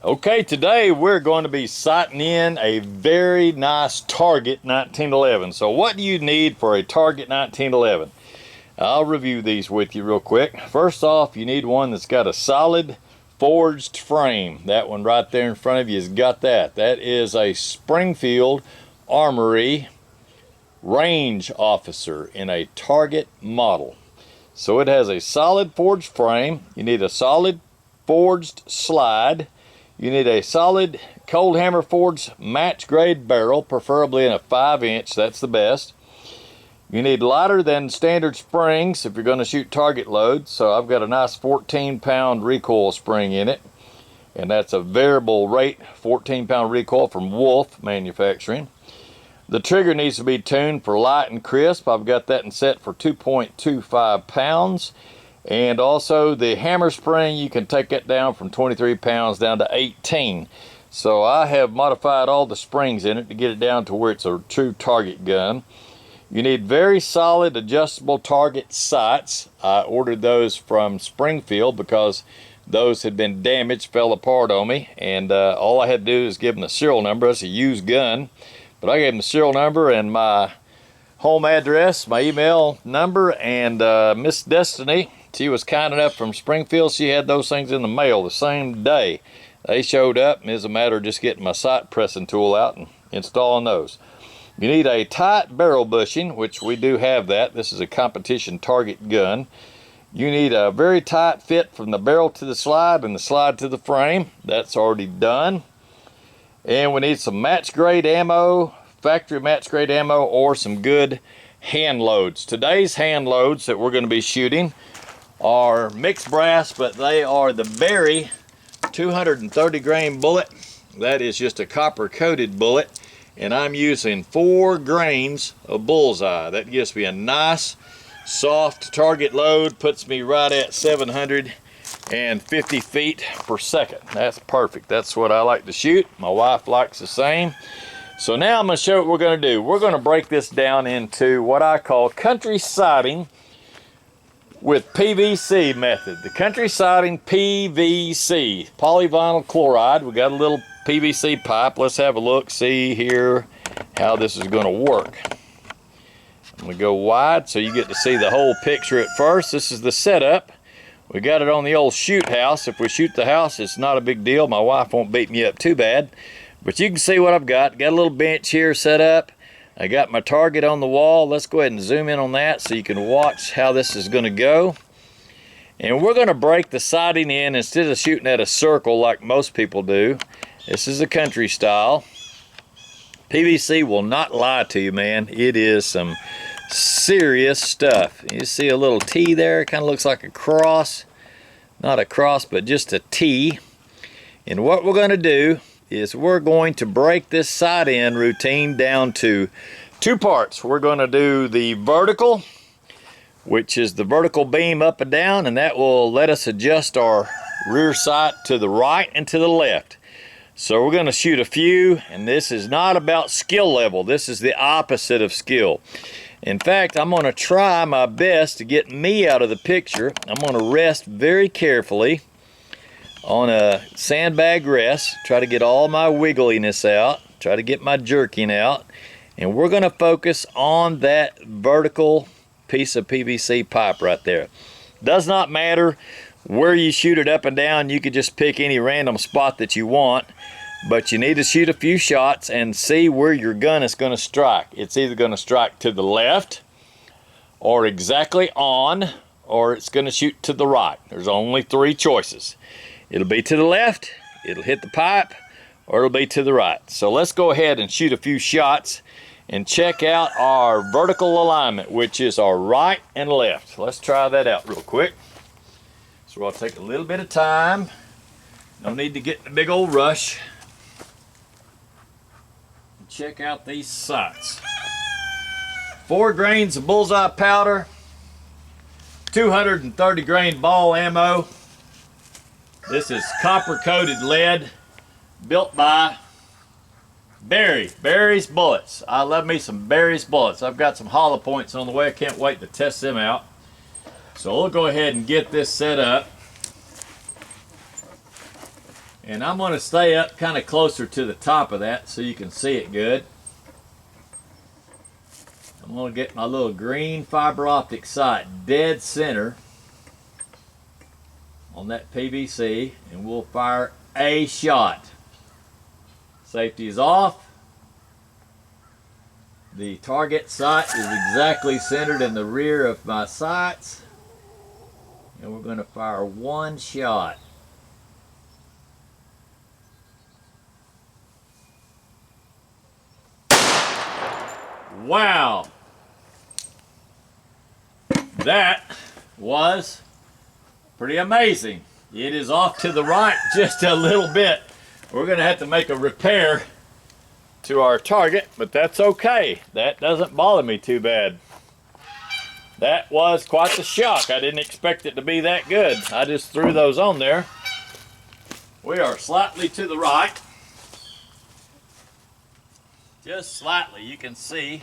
Okay, today we're going to be sighting in a very nice Target 1911. So what do you need for a Target 1911? I'll review these with you real quick. First off, you need one that's got a solid forged frame. That one right there in front of you has got that. That is a Springfield Armory Range Officer in a Target model. So it has a solid forged frame. You need a solid forged slide. You need a solid cold hammer forged match grade barrel, preferably in a 5-inch, that's the best. You need lighter than standard springs if you're going to shoot target load. So I've got a nice 14-pound recoil spring in it, and that's a variable rate 14-pound recoil from Wolf Manufacturing. The trigger needs to be tuned for light and crisp. I've got that in set for 2.25 pounds. And also the hammer spring, you can take it down from 23 pounds down to 18. So I have modified all the springs in it to get it down to where it's a true target gun. You need very solid adjustable target sights. I ordered those from Springfield because those had been damaged, fell apart on me. And all I had to do is give them the serial number. It's a used gun. But I gave them the serial number and my home address, my email number, and Miss Destiny, she was kind enough from Springfield. She had those things in the mail the same day. They showed up, and it was a matter of just getting my sight pressing tool out and installing those. You need a tight barrel bushing, which we do have that. This is a competition target gun. You need a very tight fit from the barrel to the slide and the slide to the frame. That's already done. And we need some match grade ammo, factory match grade ammo, or some good hand loads. Today's hand loads that we're going to be shooting are mixed brass, but they are the Berry 230 grain bullet. That is just a copper coated bullet, and I'm using 4 grains of bullseye. That gives me a nice soft target load, puts me right at 750 feet per second. That's perfect. That's what I like to shoot. My wife likes the same. So now I'm going to show you what we're going to do. We're going to break this down into what I call country sighting with PVC method. The country sighting PVC, polyvinyl chloride. We got a little PVC pipe. Let's have a look, see here how this is going to work. I'm going to go wide so you get to see the whole picture at first. This is the setup. We got it on the old shoot house. If we shoot the house, it's not a big deal. My wife won't beat me up too bad. But you can see what I've got. Got a little bench here set up. I got my target on the wall. Let's go ahead and zoom in on that so you can watch how this is going to go. And we're going to break the sighting in instead of shooting at a circle like most people do. This is a country style. PVC will not lie to you, man. It is some serious stuff. You see a little T there, kind of looks like a cross. Not a cross, but just a T. And what we're going to do is we're going to break this sight in routine down to 2 parts. We're going to do the vertical, which is the vertical beam up and down, and that will let us adjust our rear sight to the right and to the left. So we're going to shoot a few, and this is not about skill level. This is the opposite of skill. In fact, I'm going to try my best to get me out of the picture. I'm going to rest very carefully on a sandbag rest, try to get all my wiggliness out, try to get my jerking out, and we're going to focus on that vertical piece of PVC pipe right there. Does not matter where you shoot it up and down. You could just pick any random spot that you want, but you need to shoot a few shots and see where your gun is going to strike. It's either going to strike to the left or exactly on, or it's going to shoot to the right. There's only 3 choices. It'll be to the left, it'll hit the pipe, or it'll be to the right. So let's go ahead and shoot a few shots and check out our vertical alignment, which is our right and left. Let's try that out real quick. So I'll take a little bit of time. No need to get in a big old rush. Check out these sights. 4 grains of bullseye powder, 230 grain ball ammo. This is copper coated lead, built by Berry's bullets. I love me some Berry's bullets. I've got some hollow points on the way. I can't wait to test them out. So we'll go ahead and get this set up. And I'm going to stay up kind of closer to the top of that so you can see it good. I'm going to get my little green fiber optic sight dead center on that PVC, and we'll fire a shot. Safety is off. The target sight is exactly centered in the rear of my sights, and we're going to fire one shot. Wow, that was pretty amazing. It is off to the right just a little bit. We're going to have to make a repair to our target, but that's okay. That doesn't bother me too bad. That was quite the shock. I didn't expect it to be that good. I just threw those on there. We are slightly to the right. Just slightly. You can see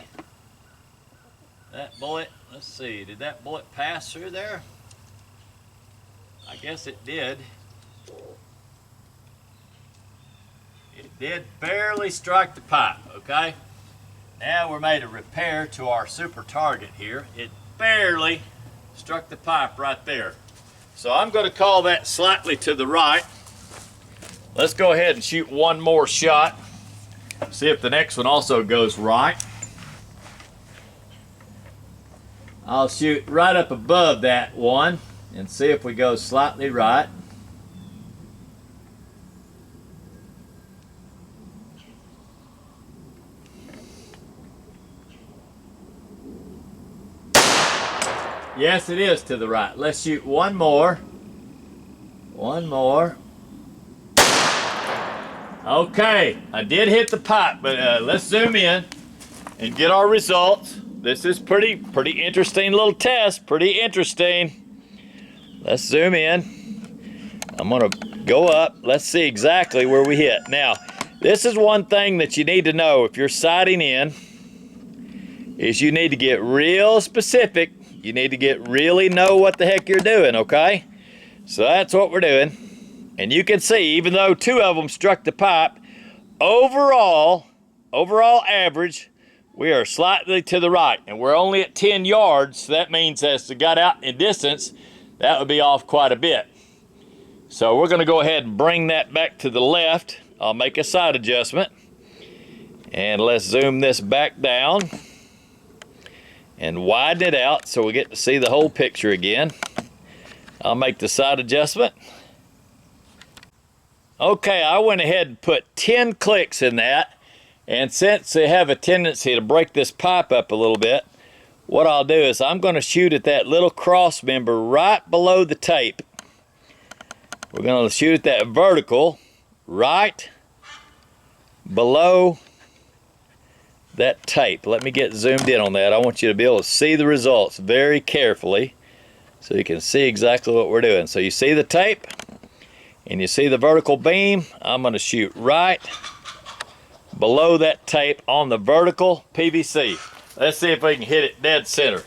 that bullet. Let's see, did that bullet pass through there? I guess it did. It did barely strike the pipe, okay? Now we're made a repair to our super target here. It barely struck the pipe right there. So I'm going to call that slightly to the right. Let's go ahead and shoot one more shot. See if the next one also goes right. I'll shoot right up above that one and see if we go slightly right. Yes, it is to the right. Let's shoot one more. One more. Okay, I did hit the pipe, but let's zoom in and get our results. This is pretty interesting little test. Pretty interesting. Let's zoom in. I'm gonna go up. Let's see exactly where we hit. Now, this is one thing that you need to know if you're sighting in, is you need to get real specific. You need to really know what the heck you're doing, okay? So that's what we're doing. And you can see, even though two of them struck the pipe, overall average, we are slightly to the right. And we're only at 10 yards, so that means as it got out in distance, that would be off quite a bit. So we're gonna go ahead and bring that back to the left. I'll make a sight adjustment. And let's zoom this back down and widen it out so we get to see the whole picture again. I'll make the sight adjustment. Okay, I went ahead and put 10 clicks in that, and since they have a tendency to break this pipe up a little bit, what I'll do is I'm going to shoot at that little cross member right below the tape. We're going to shoot at that vertical right below that tape. Let me get zoomed in on that. I want you to be able to see the results very carefully so you can see exactly what we're doing. So you see the tape and you see the vertical beam. I'm going to shoot right below that tape on the vertical PVC. Let's see if we can hit it dead center.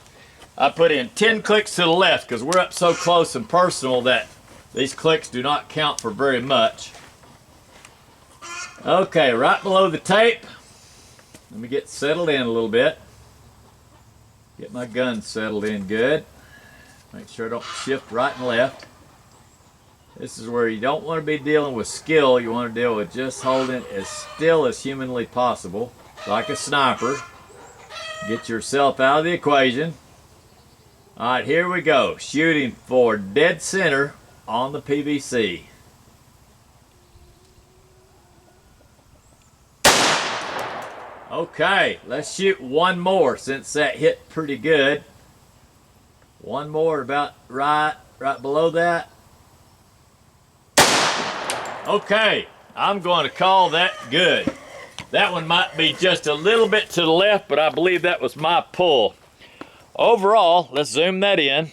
I put in 10 clicks to the left because we're up so close and personal that these clicks do not count for very much. Okay, right below the tape. Let me get settled in a little bit. Get my gun settled in good. Make sure I don't shift right and left. This is where you don't want to be dealing with skill. You want to deal with just holding as still as humanly possible, like a sniper. Get yourself out of the equation. All right, here we go. Shooting for dead center on the PVC. Okay, let's shoot one more since that hit pretty good. One more about right below that. Okay, I'm going to call that good. That one might be just a little bit to the left, but I believe that was my pull. Overall, let's zoom that in.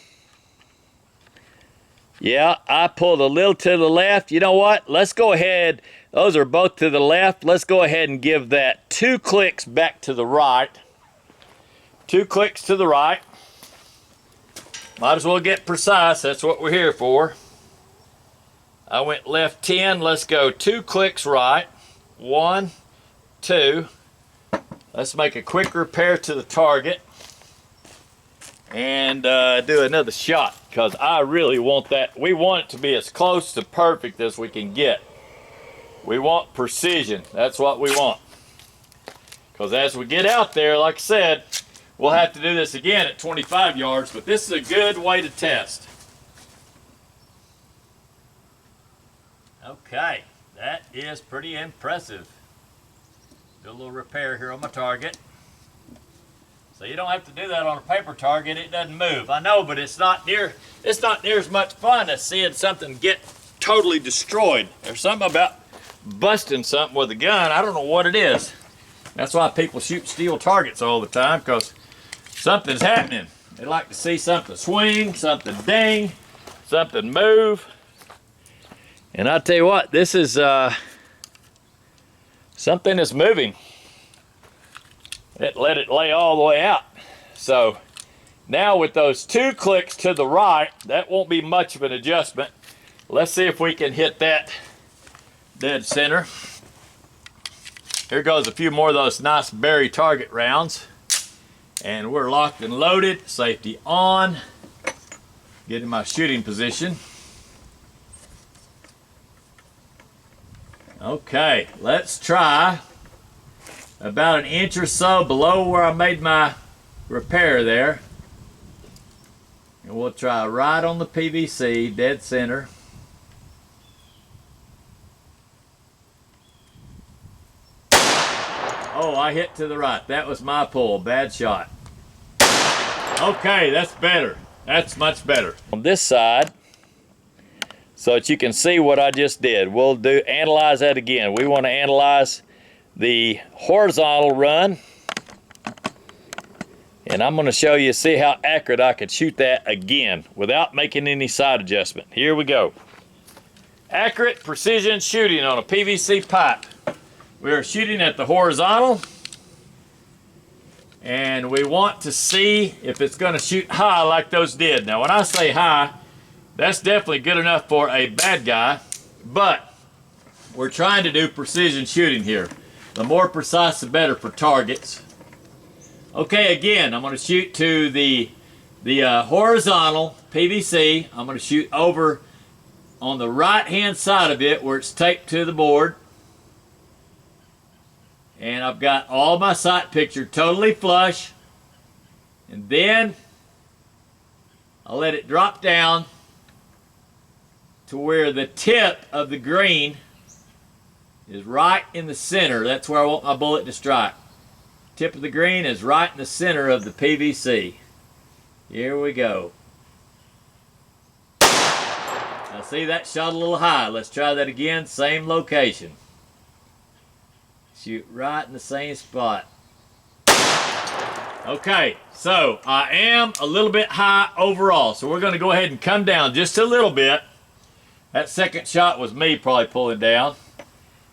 Yeah, I pulled a little to the left. You know what? Let's go ahead. Those are both to the left. Let's go ahead and give that 2 clicks back to the right. 2 clicks to the right. Might as well get precise. That's what we're here for. I went left 10. Let's go 2 clicks right. 1, 2. Let's make a quick repair to the target and do another shot, because I really want that. We want it to be as close to perfect as we can get. We want precision. That's what we want. Because as we get out there, like I said, we'll have to do this again at 25 yards, but this is a good way to test. Okay, that is pretty impressive. Do a little repair here on my target. So you don't have to do that on a paper target. It doesn't move. I know, but it's not near as much fun as seeing something get totally destroyed. There's something about busting something with a gun. I don't know what it is. That's why people shoot steel targets all the time, because something's happening. They like to see something swing, something ding, something move. And I tell you what, this is something that's moving. Let it lay all the way out. So now with those 2 clicks to the right, that won't be much of an adjustment. Let's see if we can hit that dead center. Here goes a few more of those nice berry target rounds. And we're locked and loaded. Safety on. Get in my shooting position. Okay, let's try about an inch or so below where I made my repair there. And we'll try right on the PVC, dead center. Oh, I hit to the right. That was my pull. Bad shot. Okay, that's better. That's much better. On this side, so that you can see what I just did, we'll analyze that again. We want to analyze the horizontal run. And I'm going to show you, see how accurate I could shoot that again without making any side adjustment. Here we go. Accurate precision shooting on a PVC pipe. We are shooting at the horizontal, and we want to see if it's going to shoot high like those did. Now when I say high, that's definitely good enough for a bad guy, but we're trying to do precision shooting here. The more precise, the better for targets. Okay, again, I'm going to shoot to the horizontal PVC. I'm going to shoot over on the right-hand side of it where it's taped to the board. And I've got all my sight picture totally flush. And then I'll let it drop down to where the tip of the green is right in the center. That's where I want my bullet to strike. Tip of the green is right in the center of the PVC. Here we go. Now see, that shot a little high. Let's try that again. Same location. Shoot right in the same spot. Okay, so I am a little bit high overall, so we're going to go ahead and come down just a little bit. That second shot was me probably pulling down.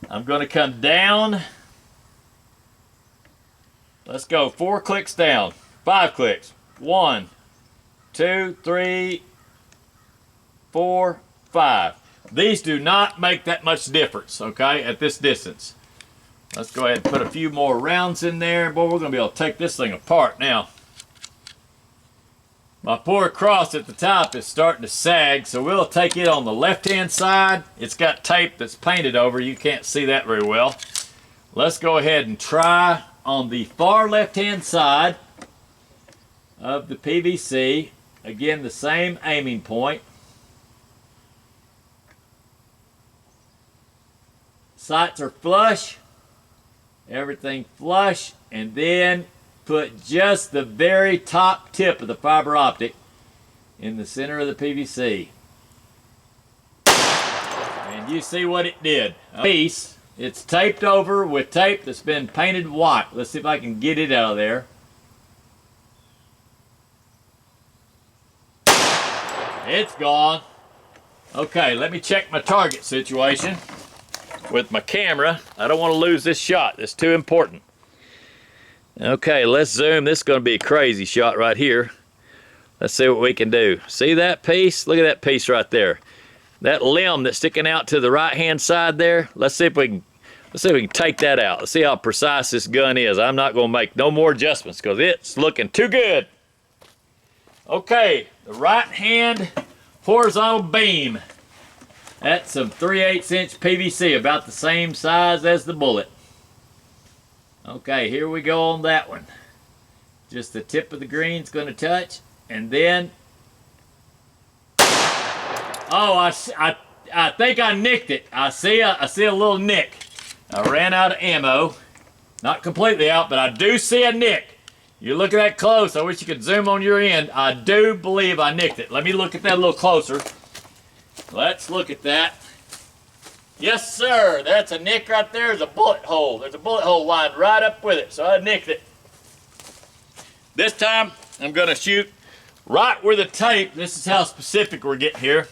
I'm going to come down. Let's go 4 clicks down, 5 clicks. 1, 2, 3, 4, 5. These do not make that much difference, okay, at this distance. Let's go ahead and put a few more rounds in there. Boy, we're going to be able to take this thing apart now. My poor cross at the top is starting to sag, so we'll take it on the left-hand side. It's got tape that's painted over. You can't see that very well. Let's go ahead and try on the far left-hand side of the PVC. Again, the same aiming point. Sights are flush. Everything flush, and then put just the very top tip of the fiber optic in the center of the PVC. And you see what it did. A piece, it's taped over with tape that's been painted white. Let's see if I can get it out of there. It's gone. Okay, let me check my target situation with my camera. I don't want to lose this shot. It's too important. Okay, let's zoom. This is going to be a crazy shot right here. Let's see what we can do. See that piece? Look at that piece right there. that limb that's sticking out to the right-hand side there. Let's see if we can take that out. Let's see how precise this gun is. I'm not going to make no more adjustments because it's looking too good. Okay, the right-hand horizontal beam. That's some 3/8 inch PVC, about the same size as the bullet. Okay, here we go on that one. Just the tip of the green's going to touch, and then, oh, I think I nicked it. I see a little nick. I ran out of ammo. Not completely out, but I do see a nick. You look at that close. I wish you could zoom on your end. I do believe I nicked it. Let me look at that a little closer. Let's look at that. Yes, sir. That's a nick right there. There's a bullet hole. There's a bullet hole lined right up with it, so I nicked it. This time, I'm going to shoot right where the tape, this is how specific we're getting here,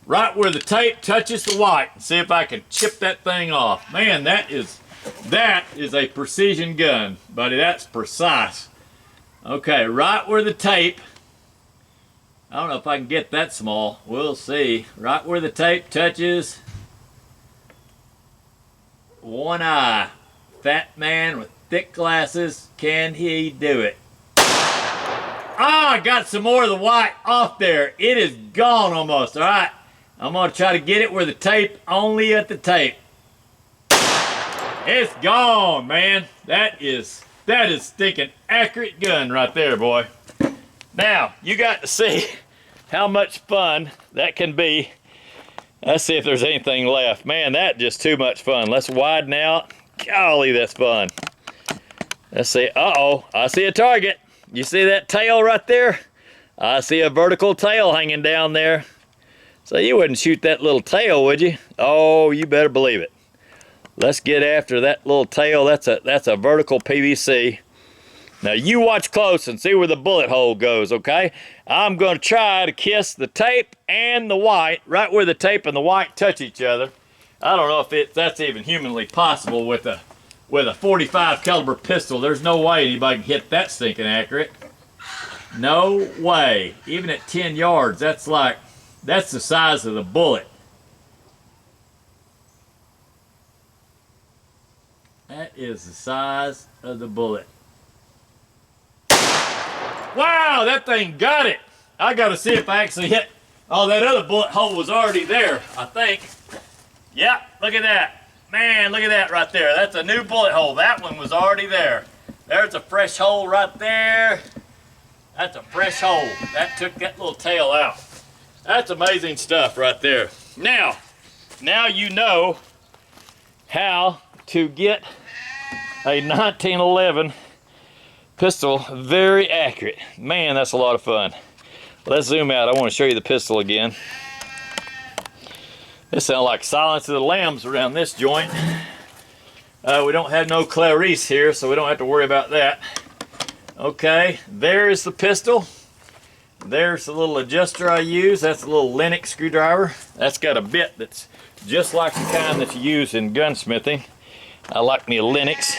right where the tape touches the white, and see if I can chip that thing off. Man, that is a precision gun, buddy. That's precise. Okay, right where the tape, I don't know if I can get that small. We'll see. Right where the tape touches one eye. Fat man with thick glasses. Can he do it? Ah, I got some more of the white off there. It is gone almost. All right. I'm going to try to get it where the tape, only at the tape. It's gone, man. That is stinking accurate gun right there, boy. Now, you got to see how much fun that can be. Let's see if there's anything left. Man, that's just too much fun. Let's widen out. Golly, that's fun. Let's see. Uh-oh, I see a target. You see that tail right there? I see a vertical tail hanging down there. So you wouldn't shoot that little tail, would you? Oh, you better believe it. Let's get after that little tail. That's a vertical PVC. Now you watch close and see where the bullet hole goes, okay? I'm going to try to kiss the tape and the white, right where the tape and the white touch each other. I don't know if that's even humanly possible with a 45 caliber pistol. There's no way anybody can hit that stinking accurate. No way. Even at 10 yards, that's the size of the bullet. That is the size of the bullet. Wow, that thing got it. I got to see if I actually hit. Oh, that other bullet hole was already there, I think. Yep, look at that. Man, look at that right there. That's a new bullet hole. That one was already there. There's a fresh hole right there. That's a fresh hole. That took that little tail out. That's amazing stuff right there. Now you know how to get a 1911 pistol very accurate. Man, that's a lot of fun. Let's zoom out. I want to show you the pistol again. This sounds like Silence of the Lambs around this joint. We don't have no Clarice here, so we don't have to worry about that. Okay, there's the pistol. There's the little adjuster I use. That's a little Lennox screwdriver. That's got a bit that's just like the kind that you use in gunsmithing. I like me a Lennox.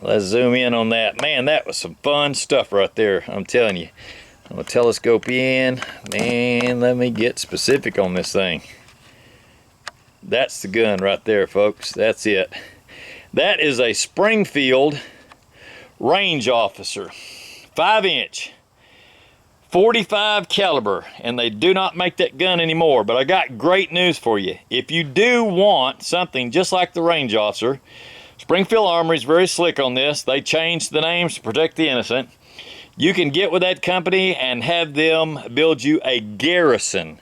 Let's zoom in on that. Man, that was some fun stuff right there, I'm telling you. I'm going to telescope in. Man, let me get specific on this thing. That's the gun right there, folks. That's it. That is a Springfield Range Officer. 5-inch. 45 caliber, and they do not make that gun anymore. But I got great news for you. If you do want something just like the Range Officer, Springfield Armory is very slick on this. They changed the names to protect the innocent. You can get with that company and have them build you a Garrison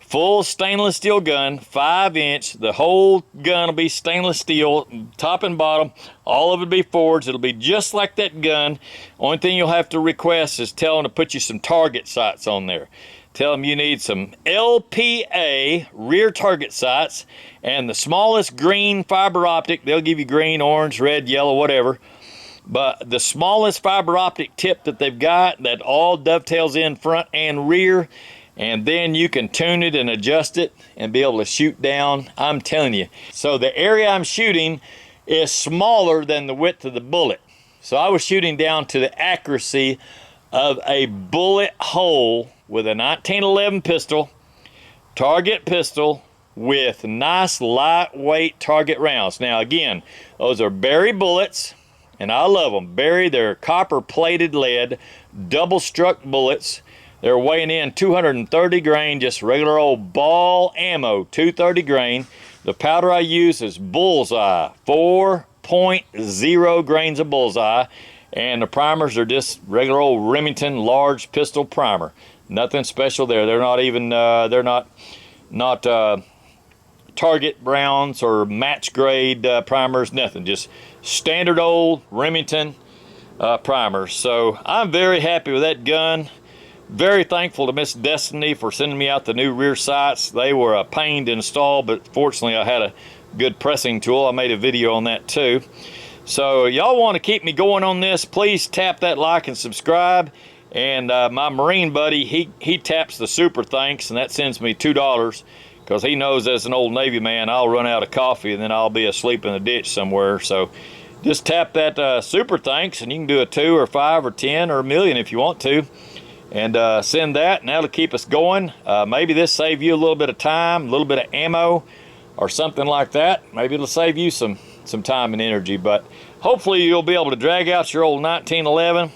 full stainless steel gun, 5-inch. The whole gun will be stainless steel, top and bottom. All of it will be forged. It'll be just like that gun. Only thing you'll have to request is tell them to put you some target sights on there. Tell them you need some LPA rear target sights and the smallest green fiber optic. They'll give you green, orange, red, yellow, whatever. But the smallest fiber optic tip that they've got that all dovetails in front and rear, and then you can tune it and adjust it and be able to shoot down. I'm telling you. So the area I'm shooting is smaller than the width of the bullet. So I was shooting down to the accuracy of a bullet hole with a 1911 pistol, target pistol with nice lightweight target rounds. Now again, those are Berry bullets, and I love them. Berry, they're copper plated lead, double struck bullets. They're weighing in 230 grain, just regular old ball ammo, 230 grain. The powder I use is Bullseye, 4.0 grains of Bullseye, and the primers are just regular old Remington large pistol primer. Nothing special there. They're not even they're not target rounds or match grade primers, nothing. Just standard old Remington primers. So I'm very happy with that gun. Very thankful to Miss Destiny for sending me out the new rear sights. They were a pain to install, but fortunately I had a good pressing tool. I made a video on that too. So y'all want to keep me going on this, please tap that like and subscribe. And my Marine buddy, he taps the super thanks, and that sends me $2, because he knows as an old Navy man I'll run out of coffee and then I'll be asleep in a ditch somewhere. So just tap that super thanks, and you can do a 2 or 5 or 10 or a million if you want to. And send that, and that'll keep us going. Maybe this save you a little bit of time, a little bit of ammo or something like that. Maybe it'll save you some time and energy, but hopefully you'll be able to drag out your old 1911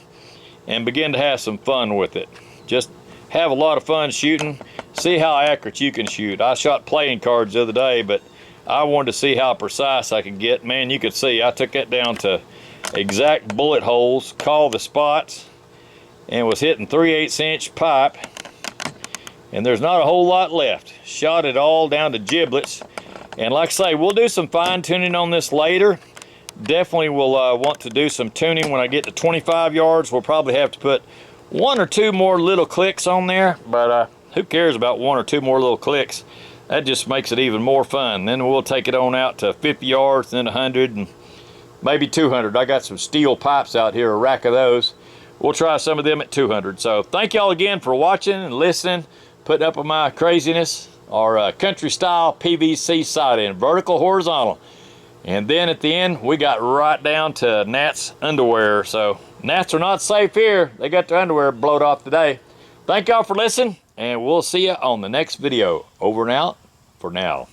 and begin to have some fun with it. Just have a lot of fun shooting, see how accurate you can shoot. I shot playing cards the other day, but I wanted to see how precise I could get. Man, you could see I took that down to exact bullet holes, called the spots, and was hitting 3/8 inch pipe, and there's not a whole lot left. Shot it all down to giblets, and like I say, we'll do some fine tuning on this later. Definitely will want to do some tuning when I get to 25 yards. We'll probably have to put 1 or 2 more little clicks on there, but who cares about 1 or 2 more little clicks? That just makes it even more fun. Then we'll take it on out to 50 yards, then 100, and maybe 200. I got some steel pipes out here, a rack of those. We'll try some of them at 200. So thank y'all again for watching and listening, putting up with my craziness. Our country style PVC sight-in, vertical, horizontal. And then at the end, we got right down to Nat's underwear. So Nats are not safe here. They got their underwear blowed off today. Thank y'all for listening, and we'll see you on the next video. Over and out for now.